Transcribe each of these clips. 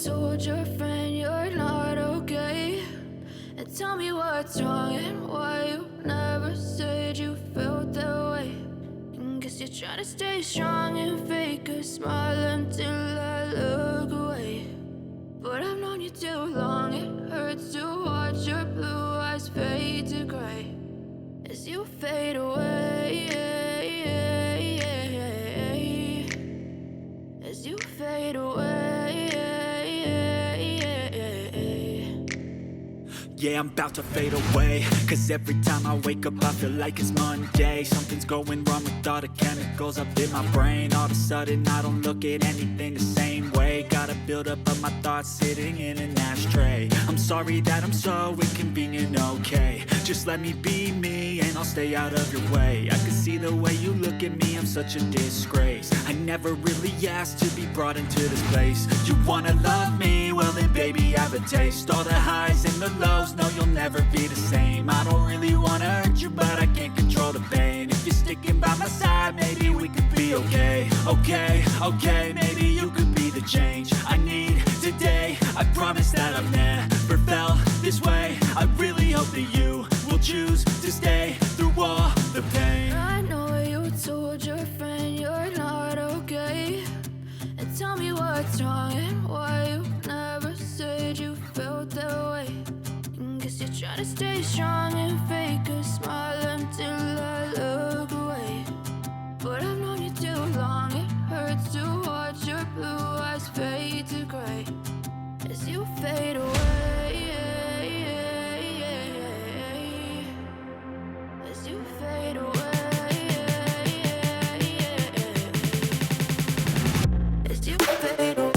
told your friend you're not okay? And tell me what's wrong and why you never said you felt that way. And guess you're trying to stay strong and fake a smile until I look away. But I've known you too long, it hurts to watch your blue eyes fade to gray as you fade away, as you fade away. Yeah, I'm about to fade away, 'cause every time I wake up I feel like it's Monday. Something's going wrong with all the chemicals up in my brain. All of a sudden I don't look at anything the same way. Gotta build up of my thoughts sitting in an ashtray. I'm sorry that I'm so inconvenient, okay? Just let me be me and I'll stay out of your way. I can see the way you look at me, I'm such a disgrace. I never really asked to be brought into this place. You wanna love me? Well then baby have a taste. All the highs and the lows, no you'll never be the same. I don't really wanna hurt you but I can't control the pain. If you're sticking by my side maybe we could be okay. Okay, maybe you could be the change I need today. I promise that I've never felt this way. I really hope that you will choose to stay through all the pain. I know you told your friend you're not okay. And tell me what's wrong and why you never said you felt that way. And guess you're trying to stay strong and fake a smile until I look away. But I've known you too long, it hurts to watch your blue eyes fade to gray as you fade away, as you fade away, as you fade away.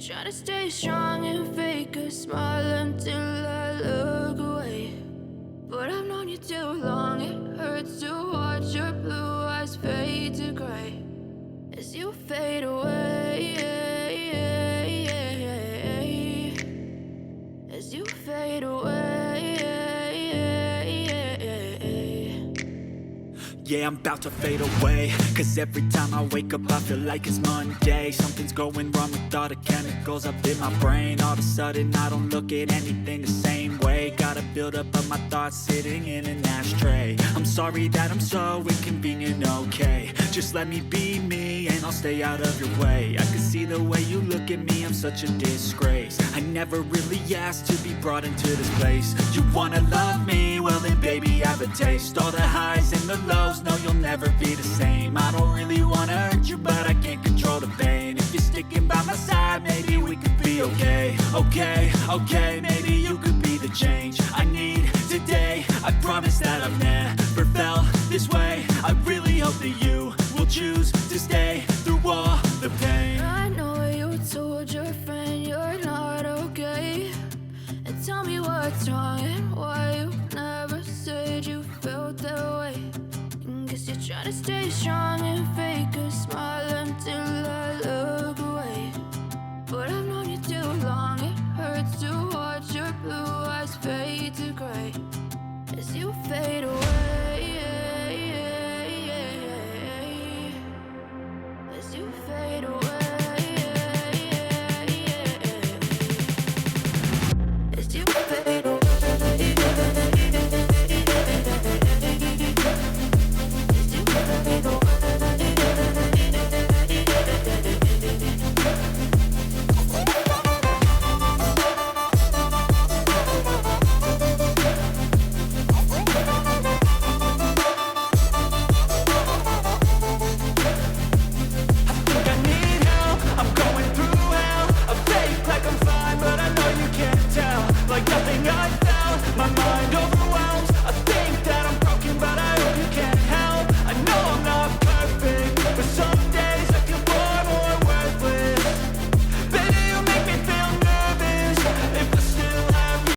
Try to stay strong and fake a smile until I look away. But I've known you too long, it hurts to watch your blue eyes fade to gray as you fade away, as you fade away. Yeah, I'm about to fade away, 'cause every time I wake up I feel like it's Monday. Something's going wrong with all the chemicals up in my brain. All of a sudden I don't look at anything the same way. Gotta build up of my thoughts sitting in an ashtray. I'm sorry that I'm so inconvenient, okay? Just let me be me and I'll stay out of your way. I can see the way you look look at me, I'm such a disgrace. I never really asked to be brought into this place. You wanna love me? Well then baby, have a taste. All the highs and the lows, no you'll never be the same. I don't really wanna hurt you, but I can't control the pain. If you're sticking by my side, maybe we could be okay. Okay, maybe you could be the change I need today. I promise that I've never felt this way. I really hope that you will choose to stay through all the pain. I know you told your friend you're not okay, and tell me what's wrong and why you never said you felt that way. Guess you're trying to stay strong